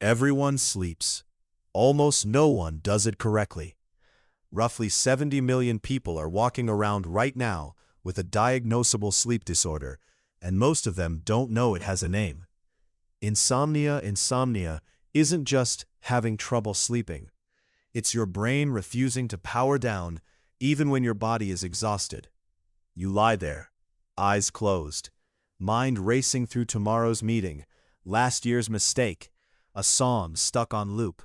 Everyone sleeps. Almost no one does it correctly. Roughly 70 million people are walking around right now with a diagnosable sleep disorder, and most of them don't know it has a name. Insomnia isn't just having trouble sleeping. It's your brain refusing to power down even when your body is exhausted. You lie there, eyes closed, mind racing through tomorrow's meeting, last year's mistake, a song stuck on loop.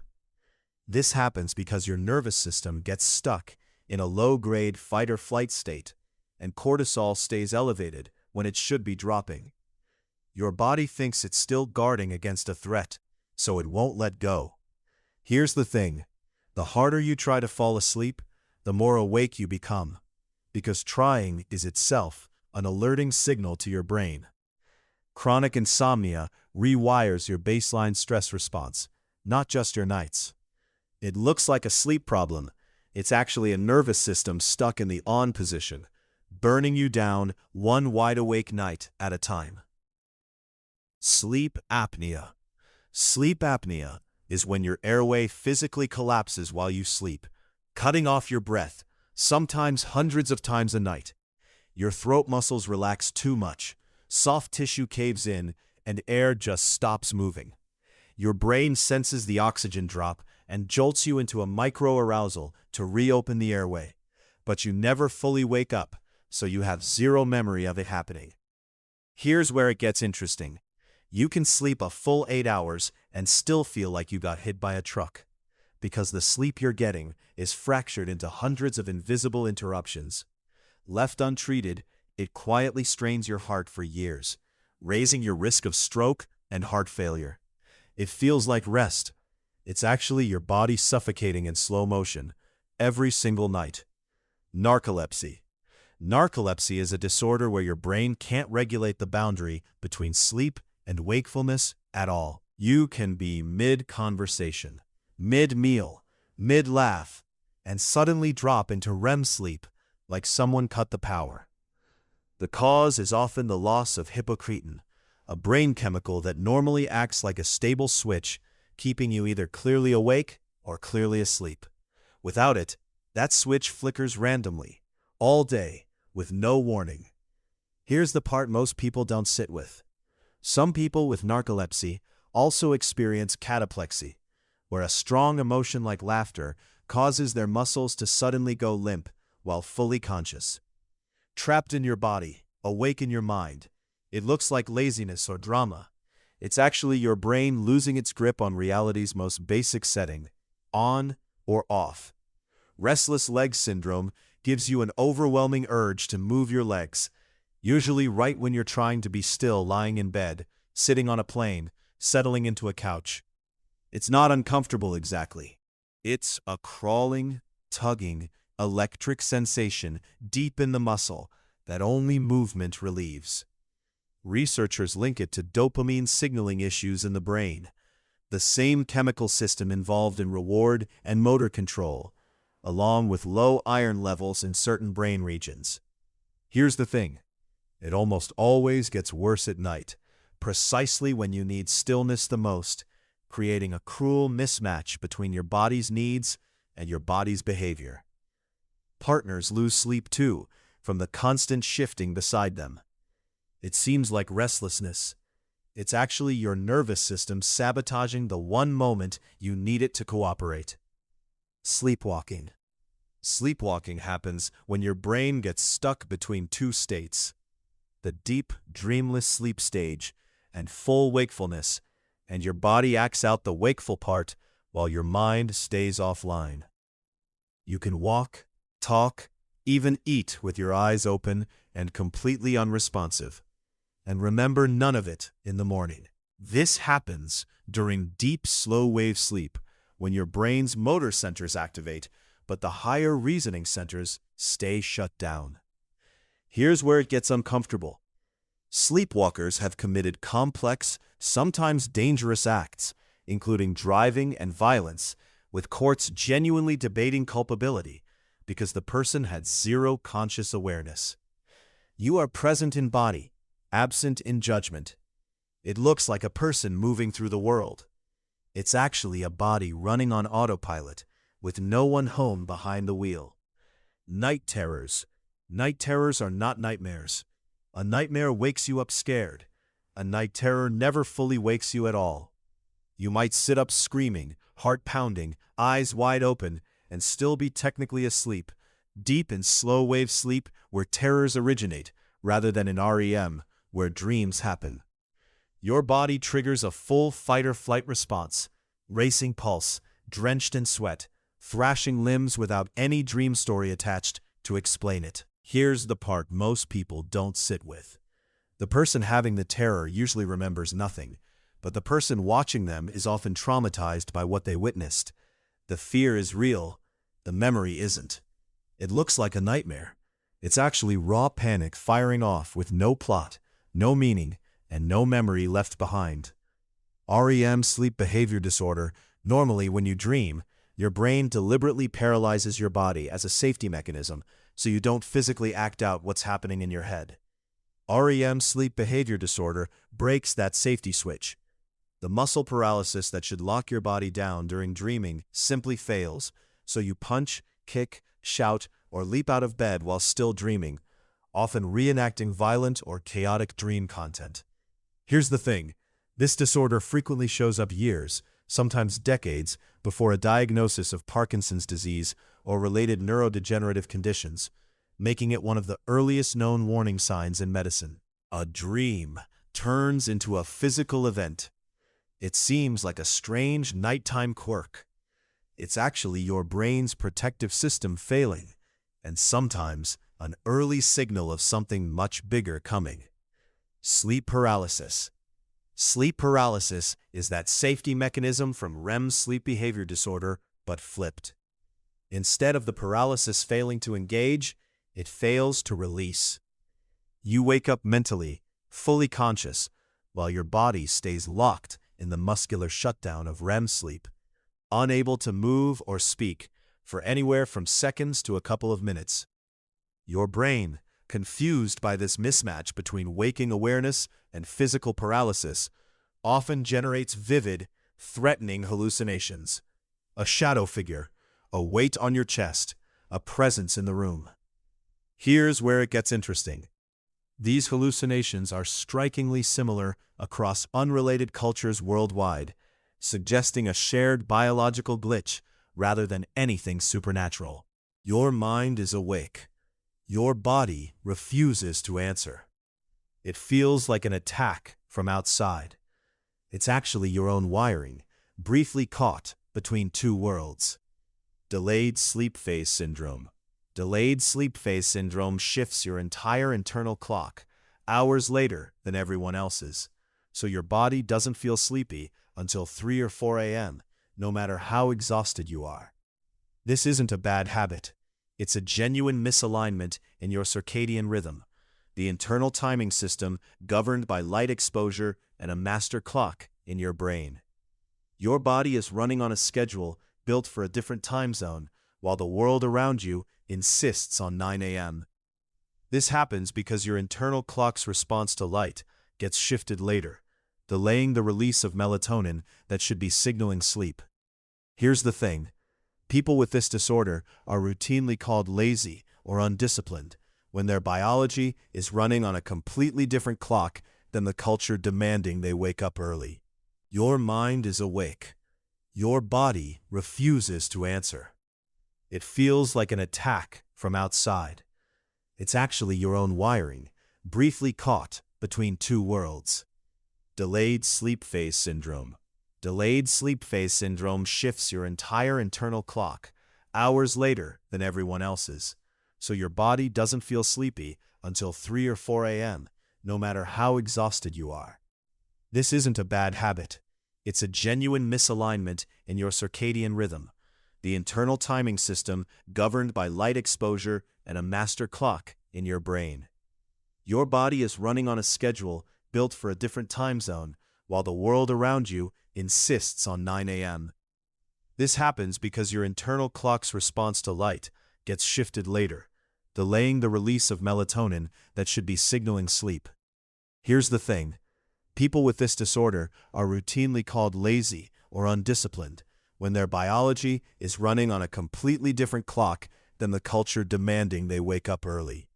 This happens because your nervous system gets stuck in a low-grade fight-or-flight state, and cortisol stays elevated when it should be dropping. Your body thinks it's still guarding against a threat, so it won't let go. Here's the thing. The harder you try to fall asleep, the more awake you become, because trying is itself an alerting signal to your brain. Chronic insomnia rewires your baseline stress response, not just your nights. It looks like a sleep problem. It's actually a nervous system stuck in the on position, burning you down one wide-awake night at a time. Sleep apnea. Sleep apnea is when your airway physically collapses while you sleep, cutting off your breath, sometimes hundreds of times a night. Your throat muscles relax too much, soft tissue caves in, and air just stops moving. Your brain senses the oxygen drop and jolts you into a micro-arousal to reopen the airway, but you never fully wake up, so you have zero memory of it happening. Here's where it gets interesting. You can sleep a full 8 hours and still feel like you got hit by a truck, because the sleep you're getting is fractured into hundreds of invisible interruptions. Left untreated, it quietly strains your heart for years, raising your risk of stroke and heart failure. It feels like rest. It's actually your body suffocating in slow motion, every single night. Narcolepsy. Narcolepsy is a disorder where your brain can't regulate the boundary between sleep and wakefulness at all. You can be mid-conversation, mid-meal, mid-laugh, and suddenly drop into REM sleep like someone cut the power. The cause is often the loss of hypocretin, a brain chemical that normally acts like a stable switch, keeping you either clearly awake or clearly asleep. Without it, that switch flickers randomly, all day, with no warning. Here's the part most people don't sit with. Some people with narcolepsy also experience cataplexy, where a strong emotion like laughter causes their muscles to suddenly go limp while fully conscious. Trapped in your body, awake in your mind, it looks like laziness or drama. It's actually your brain losing its grip on reality's most basic setting, on or off. Restless leg syndrome gives you an overwhelming urge to move your legs, usually right when you're trying to be still lying in bed, sitting on a plane, settling into a couch. It's not uncomfortable exactly. It's a crawling, tugging, electric sensation deep in the muscle that only movement relieves. Researchers link it to dopamine signaling issues in the brain, the same chemical system involved in reward and motor control, along with low iron levels in certain brain regions. Here's the thing. It almost always gets worse at night, precisely when you need stillness the most, creating a cruel mismatch between your body's needs and your body's behavior. Partners lose sleep too, from the constant shifting beside them. It seems like restlessness. It's actually your nervous system sabotaging the one moment you need it to cooperate. Sleepwalking. Sleepwalking happens when your brain gets stuck between two states, the deep, dreamless sleep stage and full wakefulness, and your body acts out the wakeful part while your mind stays offline. You can walk, talk, even eat with your eyes open and completely unresponsive. And remember none of it in the morning. This happens during deep, slow-wave sleep when your brain's motor centers activate, but the higher reasoning centers stay shut down. Here's where it gets uncomfortable. Sleepwalkers have committed complex, sometimes dangerous acts, including driving and violence, with courts genuinely debating culpability because the person had zero conscious awareness. You are present in body, absent in judgment. It looks like a person moving through the world. It's actually a body running on autopilot, with no one home behind the wheel. Night terrors. Night terrors are not nightmares. A nightmare wakes you up scared. A night terror never fully wakes you at all. You might sit up screaming, heart pounding, eyes wide open, and still be technically asleep, deep in slow-wave sleep where terrors originate, rather than in REM, where dreams happen. Your body triggers a full fight-or-flight response, racing pulse, drenched in sweat, thrashing limbs without any dream story attached to explain it. Here's the part most people don't sit with. The person having the terror usually remembers nothing, but the person watching them is often traumatized by what they witnessed. The fear is real, the memory isn't. It looks like a nightmare. It's actually raw panic firing off with no plot, no meaning, and no memory left behind. REM sleep behavior disorder. Normally, when you dream, your brain deliberately paralyzes your body as a safety mechanism so you don't physically act out what's happening in your head. REM sleep behavior disorder breaks that safety switch. The muscle paralysis that should lock your body down during dreaming simply fails, so you punch, kick, shout, or leap out of bed while still dreaming, often reenacting violent or chaotic dream content. Here's the thing. This disorder frequently shows up years, sometimes decades, before a diagnosis of Parkinson's disease or related neurodegenerative conditions, making it one of the earliest known warning signs in medicine. A dream turns into a physical event. It seems like a strange nighttime quirk. It's actually your brain's protective system failing, and sometimes an early signal of something much bigger coming. Sleep paralysis. Sleep paralysis is that safety mechanism from REM sleep behavior disorder, but flipped. Instead of the paralysis failing to engage, it fails to release. You wake up mentally, fully conscious, while your body stays locked in the muscular shutdown of REM sleep, unable to move or speak for anywhere from seconds to a couple of minutes. Your brain, confused by this mismatch between waking awareness and physical paralysis, often generates vivid, threatening hallucinations. A shadow figure, a weight on your chest, a presence in the room. Here's where it gets interesting. These hallucinations are strikingly similar across unrelated cultures worldwide, suggesting a shared biological glitch rather than anything supernatural. Your mind is awake. Your body refuses to answer. It feels like an attack from outside. It's actually your own wiring, briefly caught between two worlds. Delayed sleep phase syndrome. Delayed sleep phase syndrome shifts your entire internal clock, hours later than everyone else's, so your body doesn't feel sleepy until 3 or 4 a.m., no matter how exhausted you are. This isn't a bad habit. It's a genuine misalignment in your circadian rhythm, the internal timing system governed by light exposure and a master clock in your brain. Your body is running on a schedule built for a different time zone, while the world around you insists on 9 a.m. This happens because your internal clock's response to light gets shifted later, delaying the release of melatonin that should be signaling sleep. Here's the thing. People with this disorder are routinely called lazy or undisciplined when their biology is running on a completely different clock than the culture demanding they wake up early. Your mind is awake. Your body refuses to answer. It feels like an attack from outside. It's actually your own wiring, briefly caught between two worlds. Delayed sleep phase syndrome. Delayed sleep phase syndrome shifts your entire internal clock, hours later than everyone else's, so your body doesn't feel sleepy until 3 or 4 a.m., no matter how exhausted you are. This isn't a bad habit. It's a genuine misalignment in your circadian rhythm, the internal timing system governed by light exposure and a master clock in your brain. Your body is running on a schedule built for a different time zone, while the world around you insists on 9 a.m. This happens because your internal clock's response to light gets shifted later, delaying the release of melatonin that should be signaling sleep. Here's the thing. People with this disorder are routinely called lazy or undisciplined, when their biology is running on a completely different clock than the culture demanding they wake up early.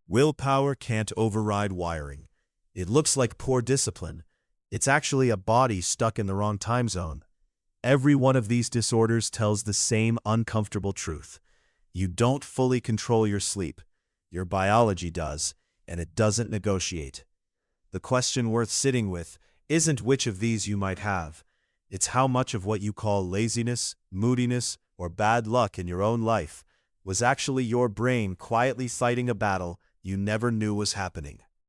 Willpower can't override wiring. It looks like poor discipline. It's actually a body stuck in the wrong time zone. Every one of these disorders tells the same uncomfortable truth. You don't fully control your sleep. Your biology does, and it doesn't negotiate. The question worth sitting with isn't which of these you might have. It's how much of what you call laziness, moodiness, or bad luck in your own life was actually your brain quietly fighting a battle you never knew was happening.